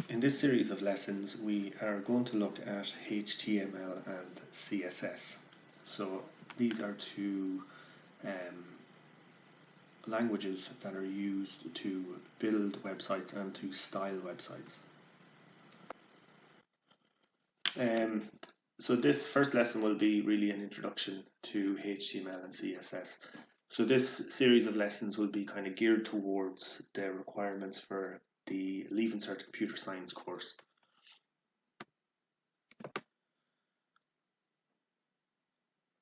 In this series of lessons, we are going to look at HTML and CSS. So these are two languages that are used to build websites and to style websites. So this first lesson will be really an introduction to HTML and CSS. So this series of lessons will be kind of geared towards the requirements for the Leaving Cert Computer Science course.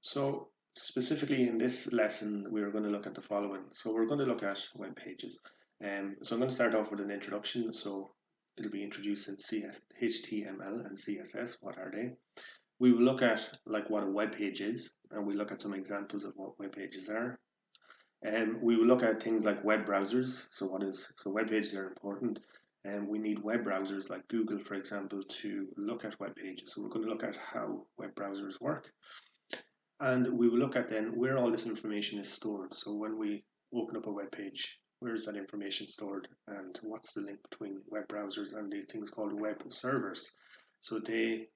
So specifically in this lesson, we're going to look at the following. So we're going to look at web pages. So I'm going to start off with an introduction. So it'll be introducing HTML and CSS. What are they? We will look at like what a web page is, and we'll look at some examples of what web pages are. We will look at things like web browsers. So web pages are important. And we need web browsers like Google, for example, to look at web pages. So we're going to look at how web browsers work. And we will look at then where all this information is stored. So when we open up a web page, where is that information stored, and what's the link between web browsers and these things called web servers? So they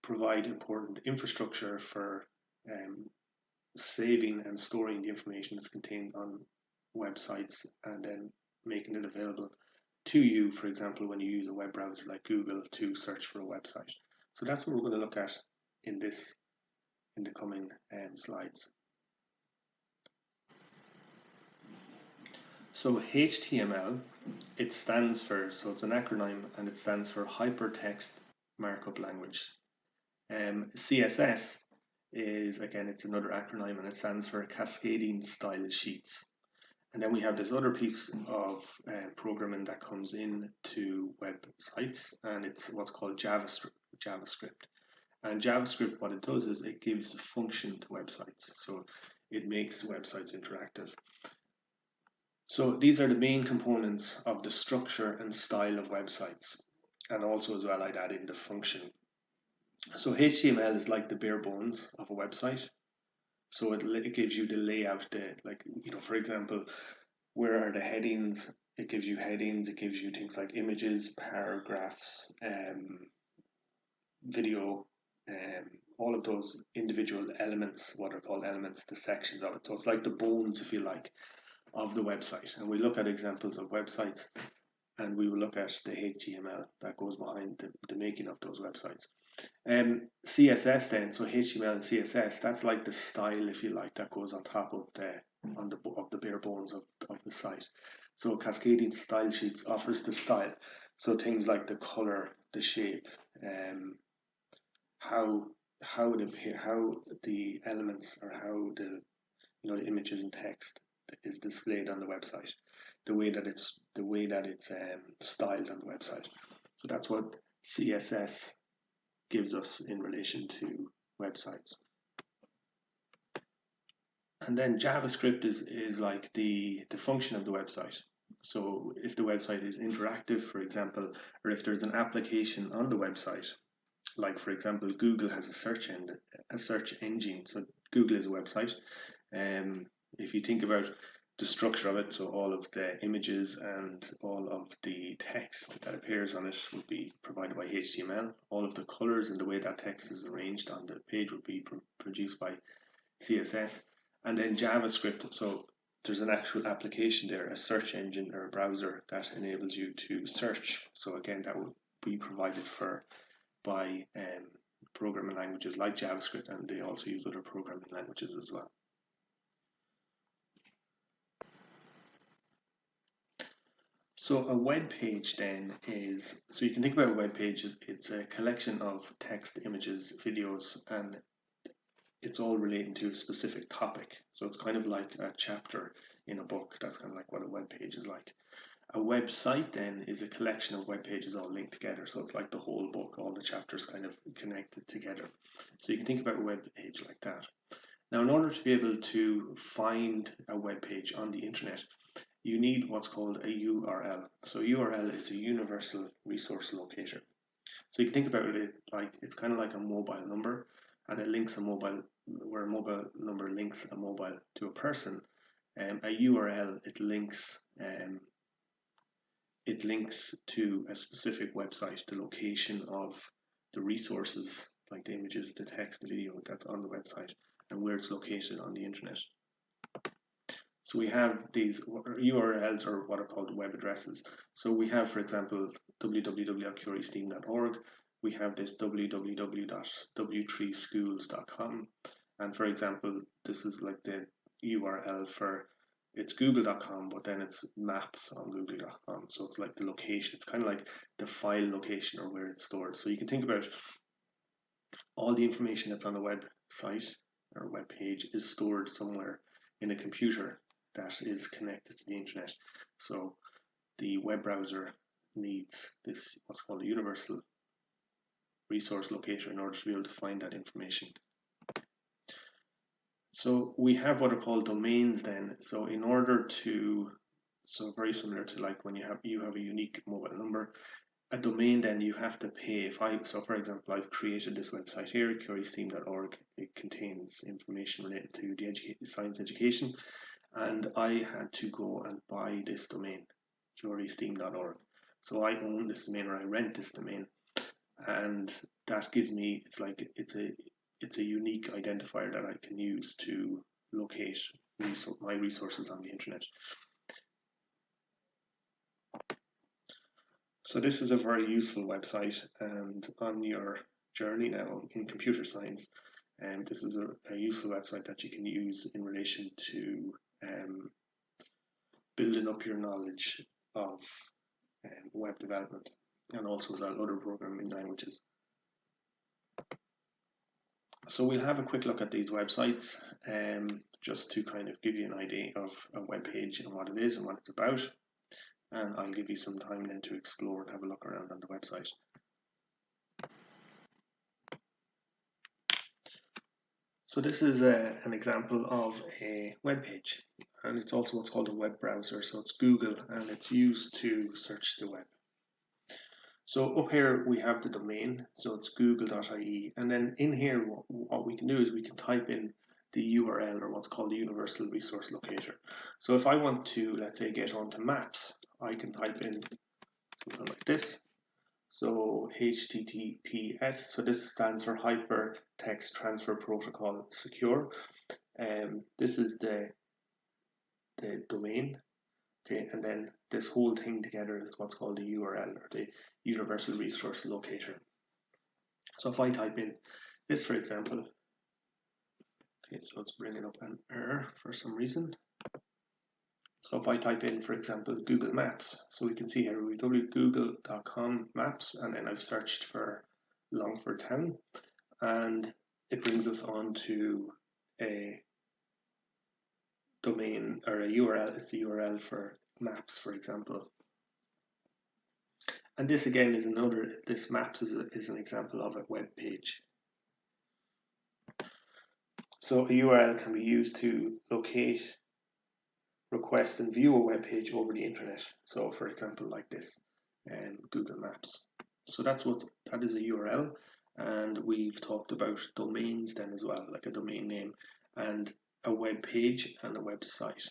provide important infrastructure for saving and storing the information that's contained on websites and then making it available to you, for example, when you use a web browser like Google to search for a website. So that's what we're going to look at in the coming slides. So HTML, it stands for, so it's an acronym and it stands for Hypertext Markup Language. CSS is, again, it's another acronym and it stands for Cascading Style Sheets. And then we have this other piece of programming that comes into websites, and it's what's called JavaScript. And JavaScript, what it does is it gives function to websites. So it makes websites interactive. So these are the main components of the structure and style of websites. And also as well, I'd add in the function. So HTML is like the bare bones of a website. So it gives you the layout, for example, where are the headings? It gives you headings, it gives you things like images, paragraphs, video, all of those individual elements, what are called elements, the sections of it. So it's like the bones, if you like, of the website. And we look at examples of websites, and we will look at the HTML that goes behind the making of those websites. CSS then, so HTML and CSS, that's like the style, if you like, that goes on top of the bare bones of the site. So cascading style sheets offers the style. So things like the color, the shape, how the elements or how the images and text is displayed on the website, the way that it's styled on the website. So that's what CSS gives us in relation to websites. And then JavaScript is like the function of the website. So if the website is interactive, for example, or if there's an application on the website, like for example, Google has a search engine. So Google is a website. If you think about the structure of it, so all of the images and all of the text that appears on it would be provided by HTML. All of the colors and the way that text is arranged on the page would be produced by CSS. And then JavaScript, so there's an actual application there, a search engine or a browser that enables you to search. So again, that would be provided by programming languages like JavaScript, and they also use other programming languages as well. So a web page then is, so you can think about a web page as it's a collection of text, images, videos, and it's all relating to a specific topic. So it's kind of like a chapter in a book. That's kind of like what a web page is like. A website then is a collection of web pages all linked together. So it's like the whole book, all the chapters kind of connected together. So you can think about a web page like that. Now, in order to be able to find a web page on the internet, you need what's called a URL. So URL is a universal resource locator. So you can think about it like it's kind of like a mobile number, and it links where a mobile number links a mobile to a person. A URL, it links it links to a specific website, the location of the resources, like the images, the text, the video that's on the website, and where it's located on the internet. So we have these URLs, or what are called web addresses. So we have, for example, www.curiousteam.org. We have this www.w3schools.com. And for example, this is like the URL for, it's google.com, but then it's maps on google.com. So it's like the location. It's kind of like the file location or where it's stored. So you can think about all the information that's on the website or web page is stored somewhere in a computer that is connected to the internet. So the web browser needs this, what's called a universal resource locator, in order to be able to find that information. So we have what are called domains then. So in order to, so very similar to like when you have a unique mobile number, a domain then you have to pay. So for example, I've created this website here, curiousteam.org. It contains information related to the science education, and I had to go and buy this domain, curiousteam.org. So I own this domain, or I rent this domain, and that gives me, it's a unique identifier that I can use to locate my resources on the internet. So this is a very useful website, and on your journey now in computer science, this is a useful website that you can use in relation to building up your knowledge of web development, and also other programming languages. So we'll have a quick look at these websites, just to kind of give you an idea of a web page and what it is and what it's about. And I'll give you some time then to explore and have a look around on the website. So this is an example of a web page, and it's also what's called a web browser. So it's Google, and it's used to search the web. So up here we have the domain, so it's google.ie, and then in here what we can do is we can type in the URL, or what's called the universal resource locator. So if I want to, let's say, get onto maps, I can type in something like this. So HTTPS, so this stands for Hypertext Transfer Protocol Secure. This is the domain. Okay, and then this whole thing together is what's called the URL, or the universal resource locator. So if I type in this, for example, okay, so it's bringing up an error for some reason. So if I type in, for example, Google Maps, so we can see here we've google.com maps, and then I've searched for Longford Town, and it brings us on to a domain, or a URL. It's the URL for maps, for example. And this again is this maps is an example of a web page. So a URL can be used to locate, request, and view a web page over the internet. So for example, like this, Google Maps. So that is a URL, and we've talked about domains then as well, like a domain name and a web page and a website.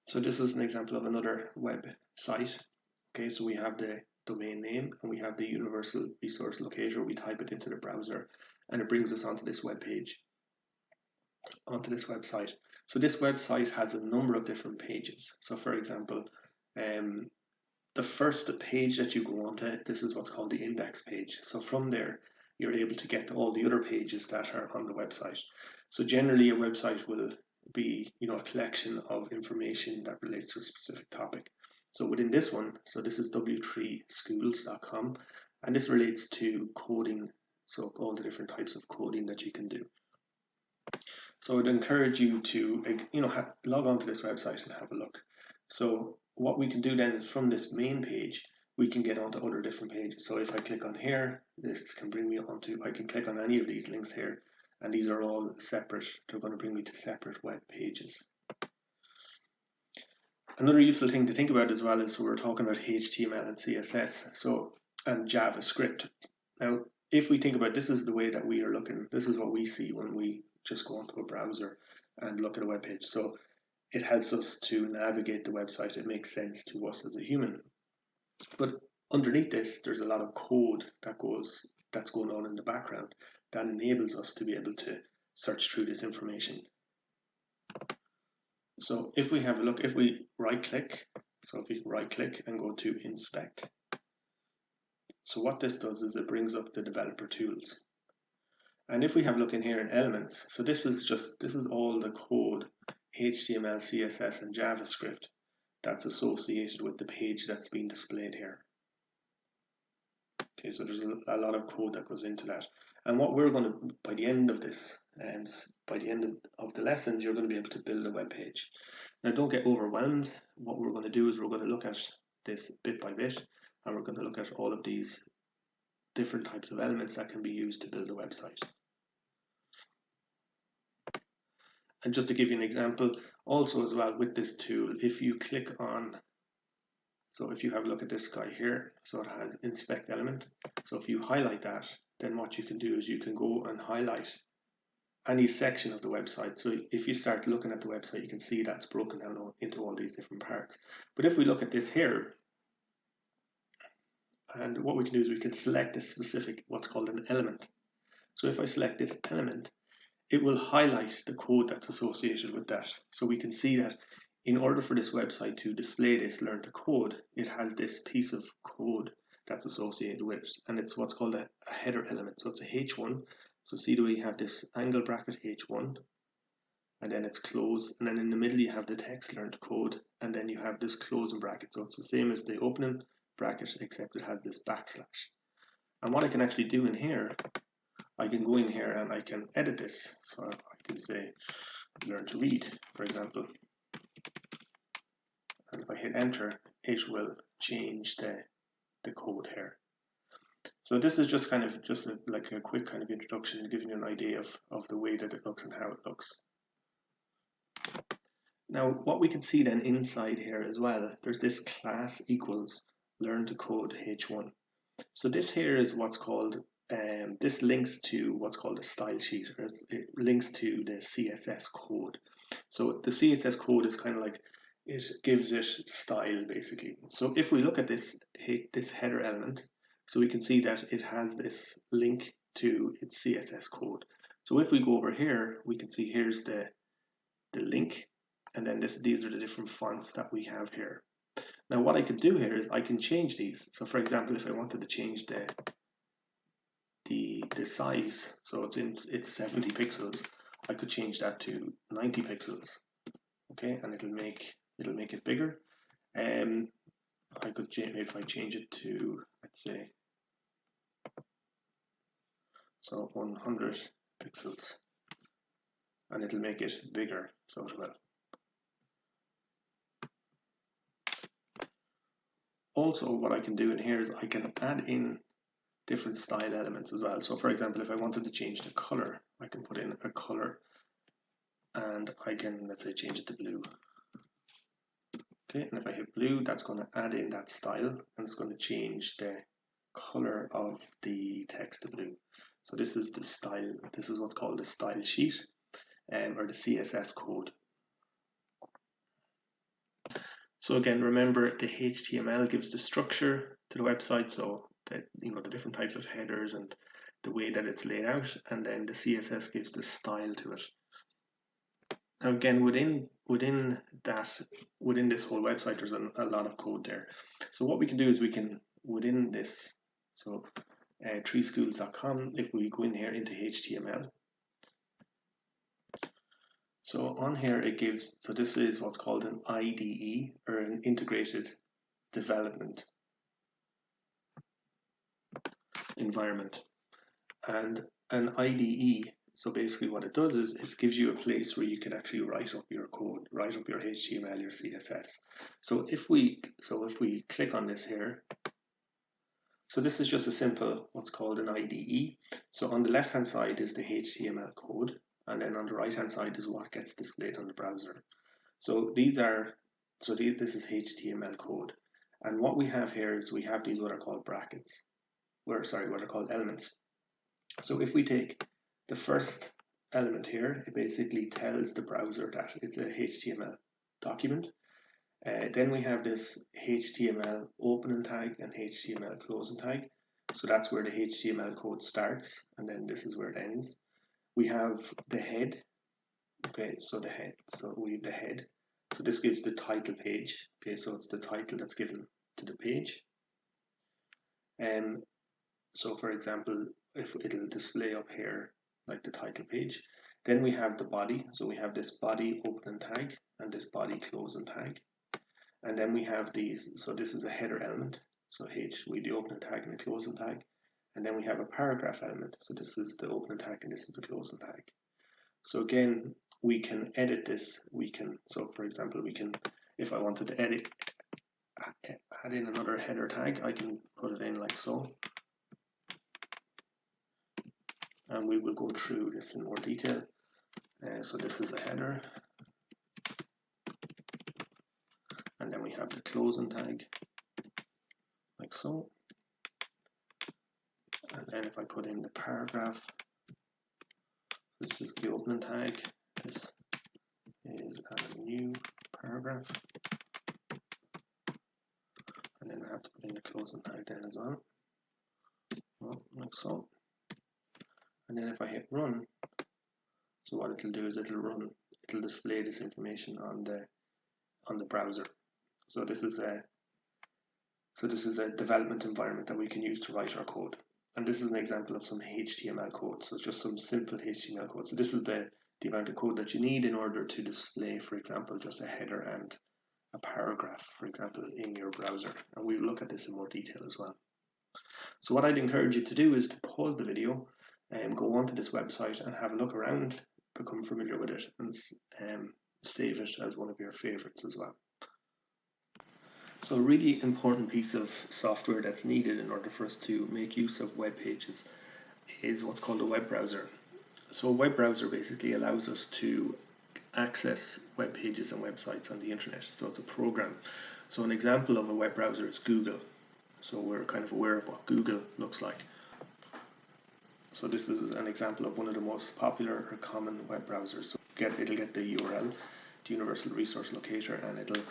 So this is an example of another website. Okay, so we have the domain name and we have the universal resource locator. We type it into the browser and it brings us onto this web page, onto this website. So this website has a number of different pages. So for example, the first page that you go onto, this is what's called the index page. So from there, you're able to get to all the other pages that are on the website. So generally a website will be, a collection of information that relates to a specific topic. So within this one, so this is w3schools.com, and this relates to coding, so all the different types of coding that you can do. So I'd encourage you to, log on to this website and have a look. So what we can do then is from this main page, we can get onto other different pages. So if I click on here, this can bring me onto, I can click on any of these links here, and these are all separate. They're going to bring me to separate web pages. Another useful thing to think about as well is, so we're talking about HTML and CSS, and JavaScript. Now, if we think about this is the way that we are looking, this is what we see when we just go onto a browser and look at a web page. So it helps us to navigate the website. It makes sense to us as a human. But underneath this, there's a lot of code that's going on in the background that enables us to be able to search through this information. So if we have a look, if we right click, so if we right click and go to inspect, so what this does is it brings up the developer tools. And if we have a look in here in elements, so this is all the code, HTML, CSS, and JavaScript that's associated with the page that's being displayed here. Okay, so there's a lot of code that goes into that. And what we're going to, by the end of this, by the end of the lessons, you're going to be able to build a web page. Now, don't get overwhelmed. What we're going to do is we're going to look at this bit by bit, and we're going to look at all of these different types of elements that can be used to build a website. And just to give you an example, also as well with this tool, if you click on, so if you have a look at this guy here, so it has inspect element. So if you highlight that, then what you can do is you can go and highlight any section of the website. So if you start looking at the website, you can see that's broken down into all these different parts. But if we look at this here, and what we can do is we can select a specific, what's called an element. So if I select this element, it will highlight the code that's associated with that. So we can see that in order for this website to display this learn to code, it has this piece of code that's associated with it. And it's what's called a header element. So it's a H1. So see that we have this angle bracket H1, and then it's close. And then in the middle, you have the text learn to code. And then you have this closing bracket. So it's the same as the opening bracket, except it has this backslash. And what I can actually do in here, I can go in here and I can edit this. So I can say learn to read, for example. And if I hit enter, it will change the code here. So this is just kind of like a quick kind of introduction, giving you an idea of the way that it looks and how it looks. Now what we can see then inside here as well, there's this class equals learn to code H1. So this here is what's called, this links to what's called a style sheet, or it links to the CSS code. So the CSS code is kind of like, it gives it style basically. So if we look at this header element, so we can see that it has this link to its CSS code. So if we go over here, we can see here's the link, and then these are the different fonts that we have here. Now what I could do here is I can change these. So for example, if I wanted to change the size, so it's 70 pixels, I could change that to 90 pixels. Okay, and it'll make it bigger. I could change, if I change it to, let's say, so 100 pixels, and it'll make it bigger, so it will. Also, what I can do in here is I can add in different style elements as well. So for example, if I wanted to change the color, I can put in a color, and I can, let's say, change it to blue. Okay, and if I hit blue, that's going to add in that style, and it's going to change the color of the text to blue. So this is the style, this is what's called the style sheet, or the CSS code. So again, remember the HTML gives the structure to the website, so that, you know, the different types of headers and the way that it's laid out, and then the CSS gives the style to it. Now again, within this whole website, there's a lot of code there. So what we can do is we can, within this, so treeschools.com, if we go in here into HTML, so on here it gives, so this is what's called an IDE, or an integrated development environment. And an IDE, so basically what it does is it gives you a place where you can actually write up your code, write up your HTML, your CSS. So if we click on this here, so this is just a simple what's called an IDE. So on the left hand side is the HTML code, and then on the right hand side is what gets displayed on the browser. So this is HTML code, and what we have here is we have these what are called brackets, what are called elements. So if we take the first element here, it basically tells the browser that it's a HTML document, Then we have this HTML opening tag and HTML closing tag. So that's where the HTML code starts, and then this is where it ends. We have the head. Okay, so the head. So we have the head. So this gives the title page. Okay, so it's the title that's given to the page. So for example, if it'll display up here like the title page. Then we have the body. So we have this body opening tag and this body closing tag. And then we have these. So this is a header element. So H, we the opening tag and the closing tag. And then we have a paragraph element. So this is the opening tag and this is the closing tag. So again, we can edit this. So for example, if I wanted to add in another header tag, I can put it in like so. And we will go through this in more detail. So this is a header. And then we have the closing tag, like so. And then if I put in the paragraph, this is the opening tag. This is a new paragraph. And then I have to put in the closing tag then as well. Like so. And then if I hit run, so what it'll do is it'll display this information on the browser. So this is a development environment that we can use to write our code. And this is an example of some HTML code. So it's just some simple HTML code. So this is the amount of code that you need in order to display, for example, just a header and a paragraph, for example, in your browser. And we'll look at this in more detail as well. So what I'd encourage you to do is to pause the video and go onto this website and have a look around, become familiar with it, and save it as one of your favorites as well. So a really important piece of software that's needed in order for us to make use of web pages is what's called a web browser. So a web browser basically allows us to access web pages and websites on the internet. So it's a program. So an example of a web browser is Google. So we're kind of aware of what Google looks like. So this is an example of one of the most popular or common web browsers. So it'll get the URL, the Universal Resource Locator, and it'll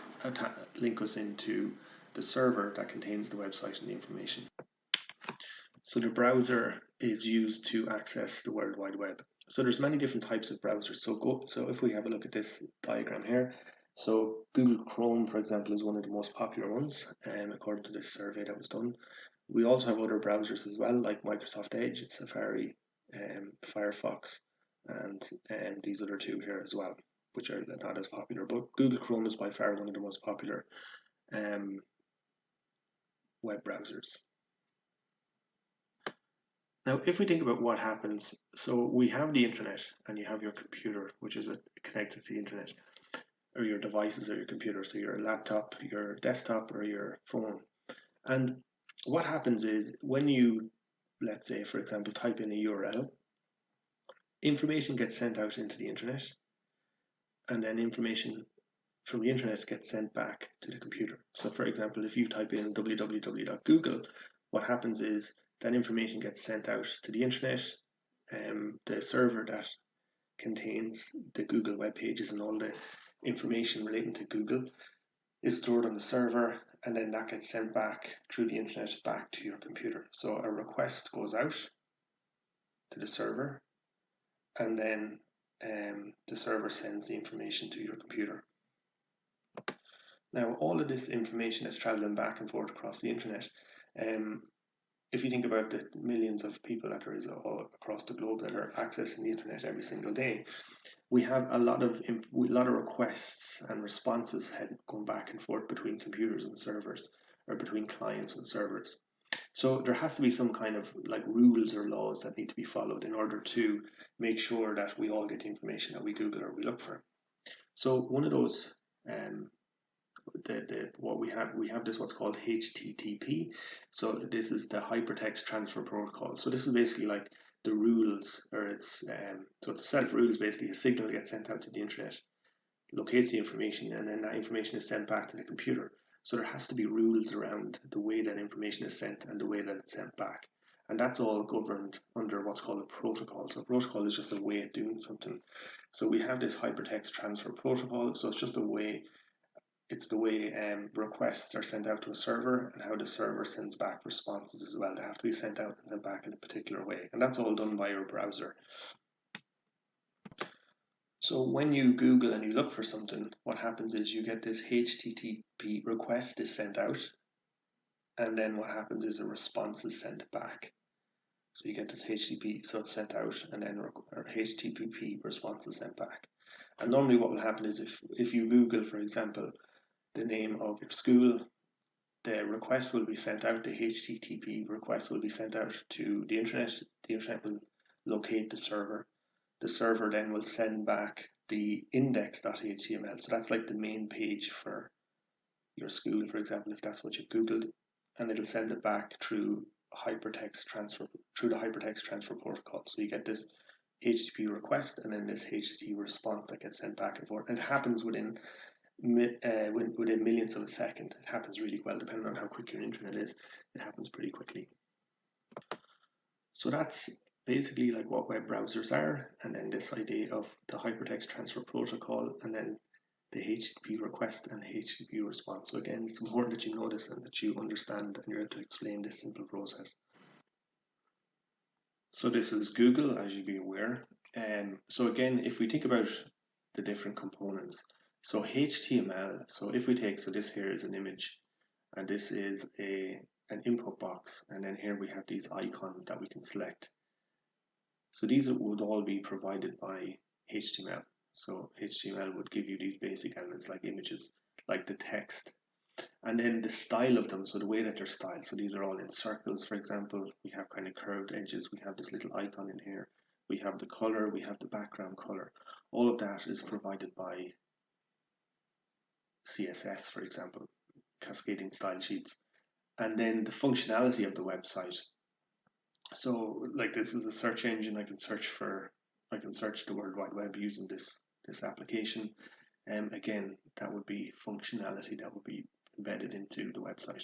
link us into the server that contains the website and the information. So the browser is used to access the World Wide Web. So there's many different types of browsers. So if we have a look at this diagram here, so Google Chrome, for example, is one of the most popular ones, according to this survey that was done. We also have other browsers as well, like Microsoft Edge, Safari, Firefox, and these other two here as well, which are not as popular. But Google Chrome is by far one of the most popular web browsers. Now, if we think about what happens, so we have the internet and you have your computer, which is connected to the internet, or your devices or your computer, so your laptop, your desktop, or your phone. And what happens is when you, let's say, for example, type in a URL, information gets sent out into the internet, and then information from the internet gets sent back to the computer. So for example, if you type in www.google, what happens is that information gets sent out to the internet, the server that contains the Google web pages and all the information relating to Google is stored on the server, and then that gets sent back through the internet back to your computer. So a request goes out to the server, and then the server sends the information to your computer. Now, all of this information is traveling back and forth across the internet. If you think about the millions of people that there is all across the globe that are accessing the internet every single day, we have a lot of requests and responses going back and forth between computers and servers, or between clients and servers. So there has to be some kind of like rules or laws that need to be followed in order to make sure that we all get the information that we Google or we look for. So one of those what we have this what's called HTTP. So this is the Hypertext Transfer Protocol. So this is basically like the rules, or so it's a set of rules. Basically, a signal gets sent out to the internet, locates the information, and then that information is sent back to the computer. So there has to be rules around the way that information is sent and the way that it's sent back. And that's all governed under what's called a protocol. So a protocol is just a way of doing something. So we have this Hypertext Transfer Protocol. So it's just a way it's the way requests are sent out to a server and how the server sends back responses as well. They have to be sent out and sent back in a particular way, and that's all done by your browser. So when you Google and you look for something, what happens is you get this HTTP request is sent out, and then what happens is a response is sent back. So you get this HTTP, so it's sent out, and then HTTP response is sent back. And normally what will happen is if you Google, for example, the name of your school, the request will be sent out, the HTTP request will be sent out to the internet. The internet will locate the server. The server then will send back the index.html. So that's like the main page for your school, for example, if that's what you've Googled, and it'll send it back through the hypertext transfer protocol. So you get this HTTP request and then this HTTP response that gets sent back and forth. And it happens within millions of a second. It happens really well, depending on how quick your internet is. It happens pretty quickly. So that's basically like what web browsers are, and then this idea of the hypertext transfer protocol, and then the HTTP request and HTTP response. So again, it's important that you know this and that you understand and you're able to explain this simple process. So this is Google, as you'd be aware. So again, if we think about the different components, so HTML, so if we take, so this here is an image, and this is an input box, and then here we have these icons that we can select. So these would all be provided by HTML. So HTML would give you these basic elements like images, like the text, and then the style of them, so the way that they're styled. So these are all in circles, for example. We have kind of curved edges. We have this little icon in here. We have the color. We have the background color. All of that is provided by CSS, for example, cascading style sheets. And then the functionality of the website. So like this is a search engine. I can search the World Wide Web using this application. Again, that would be functionality that would be embedded into the website.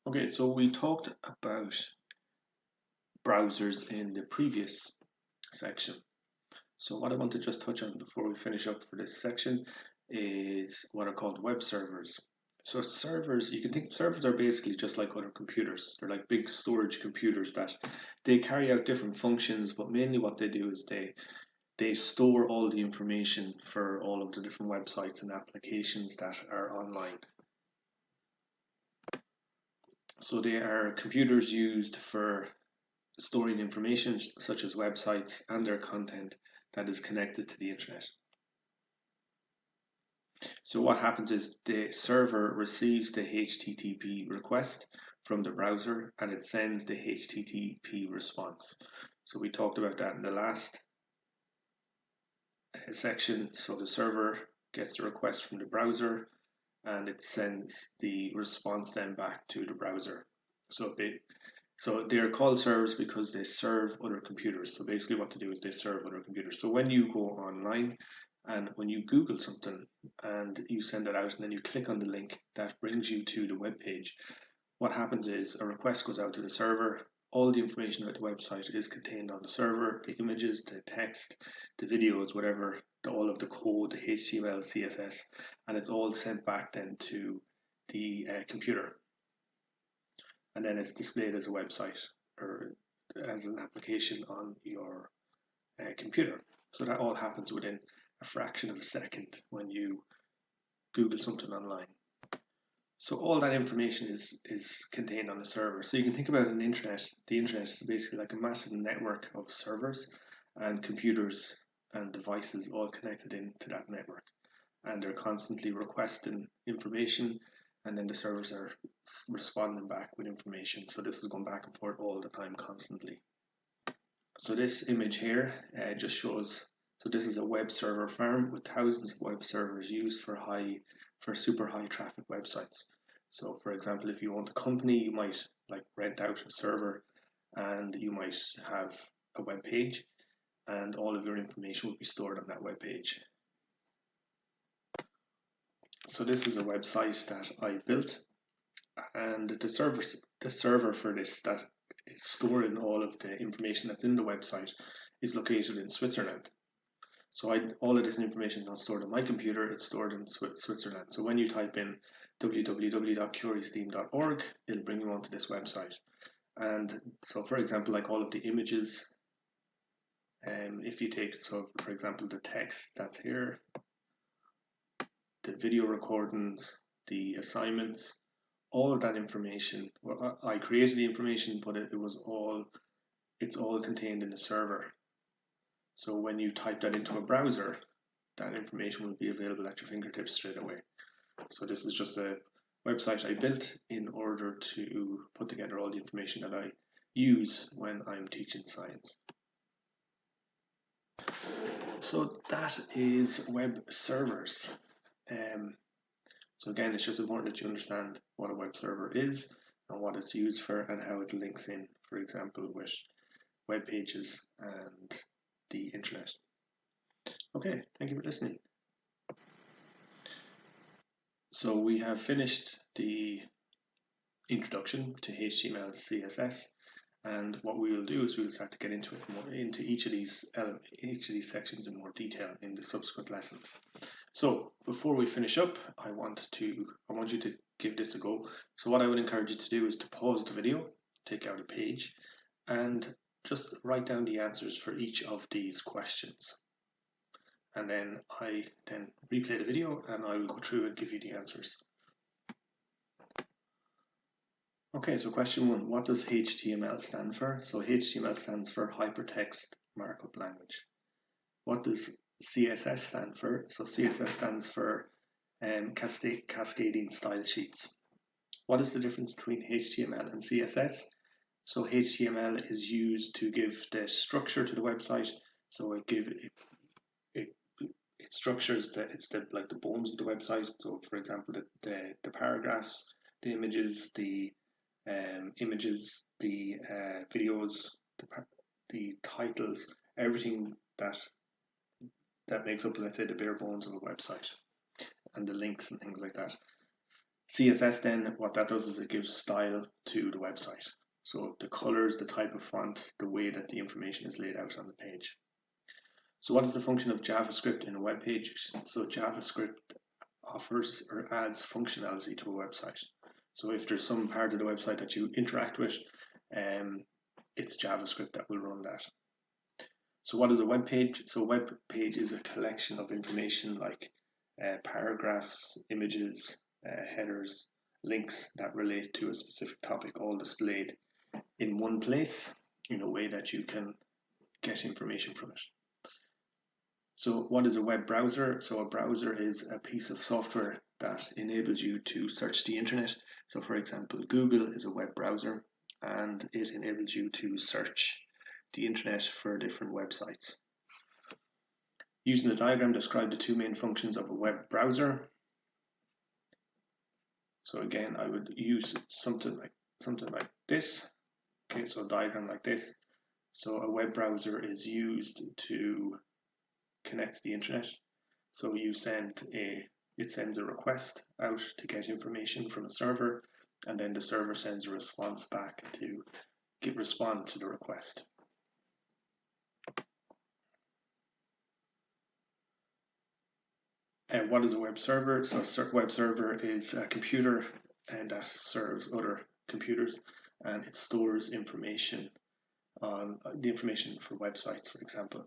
Okay, so we talked about browsers in the previous section. So what I want to just touch on before we finish up for this section is what are called web servers. So servers, you can think servers are basically just like other computers. They're like big storage computers that they carry out different functions, but mainly what they do is they store all the information for all of the different websites and applications that are online. So they are computers used for storing information such as websites and their content that is connected to the internet. So what happens is the server receives the HTTP request from the browser and it sends the HTTP response. So we talked about that in the last section. So the server gets the request from the browser and it sends the response then back to the browser. So they're called servers because they serve other computers. So basically what they do is they serve other computers. So when you go online and when you Google something and you send it out and then you click on the link that brings you to the web page, what happens is a request goes out to the server. All the information about the website is contained on the server, the images, the text, the videos, whatever, all of the code, the HTML, CSS, and it's all sent back then to the computer. And then it's displayed as a website or as an application on your computer. So that all happens within a fraction of a second when you Google something online. So all that information is contained on the server. So you can think about the internet is basically like a massive network of servers and computers and devices all connected into that network. And they're constantly requesting information and then the servers are responding back with information. So this is going back and forth all the time constantly. So this image here just shows, so this is a web server farm with thousands of web servers used for super high traffic websites. So for example, if you own a company, you might like rent out a server and you might have a web page and all of your information will be stored on that web page. So this is a website that I built, and the server for this that is storing all of the information that's in the website is located in Switzerland. So all of this information is not stored on my computer, it's stored in Switzerland. So when you type in www.curioustheme.org, it'll bring you onto this website. And so, for example, like all of the images, if you take, so for example, the text that's here, the video recordings, the assignments, all of that information, well, I created the information, but it's all contained in the server. So when you type that into a browser, that information will be available at your fingertips straight away. So this is just a website I built in order to put together all the information that I use when I'm teaching science. So that is web servers. So again, it's just important that you understand what a web server is and what it's used for and how it links in, for example, with web pages and the internet. Okay, thank you for listening. So we have finished the introduction to HTML and CSS, and what we will do is we'll start to get into each of these sections in more detail in the subsequent lessons. So before we finish up, I want you to give this a go. So what I would encourage you to do is to pause the video, take out a page, and just write down the answers for each of these questions. And then I replay the video and I will go through and give you the answers. Okay, so question 1, what does HTML stand for? So HTML stands for Hypertext Markup Language. What does CSS stand for? So CSS stands for Cascading Style Sheets. What is the difference between HTML and CSS? So HTML is used to give the structure to the website. So it structures like the bones of the website. So for example, the paragraphs, the images, the videos, the titles, everything that makes up, let's say, the bare bones of a website, and the links and things like that. CSS then, what that does is it gives style to the website. So the colors, the type of font, the way that the information is laid out on the page. So what is the function of JavaScript in a web page? So JavaScript offers or adds functionality to a website. So if there's some part of the website that you interact with, it's JavaScript that will run that. So what is a web page? So a web page is a collection of information like paragraphs, images, headers, links that relate to a specific topic, all displayed in one place in a way that you can get information from it. So what is a web browser? So a browser is a piece of software that enables you to search the internet. So for example, Google is a web browser and it enables you to search the internet for different websites. Using the diagram, describe the two main functions of a web browser. So again, I would use something like this. Okay, so a diagram like this. So a web browser is used to connect to the internet. So it sends a request out to get information from a server, and then the server sends a response back to respond to the request. What is a web server? So a web server is a computer and that serves other computers, and it stores information on the information for websites, for example.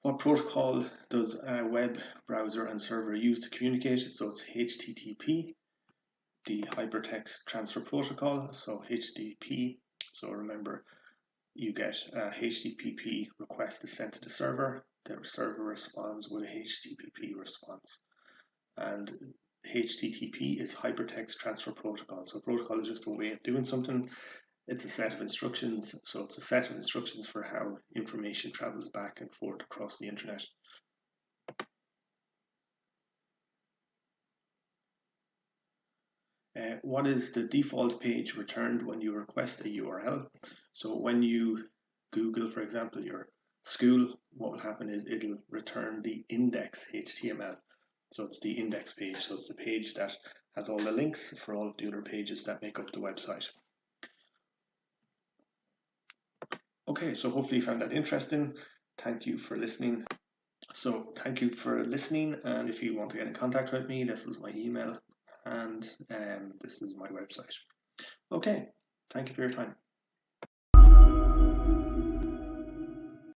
What protocol does a web browser and server use to communicate? So it's HTTP, the Hypertext Transfer Protocol. So HTTP, so remember, you get a HTTP request is sent to the server. The server responds with a HTTP response. And HTTP is Hypertext Transfer Protocol. So protocol is just a way of doing something. It's a set of instructions, so it's a set of instructions for how information travels back and forth across the internet. What is the default page returned when you request a URL? So when you Google, for example, your school, what will happen is it'll return the index HTML. So it's the index page, so it's the page that has all the links for all of the other pages that make up the website. Okay, so hopefully you found that interesting. Thank you for listening. So thank you for listening, and if you want to get in contact with me, this is my email and this is my website. Okay, thank you for your time.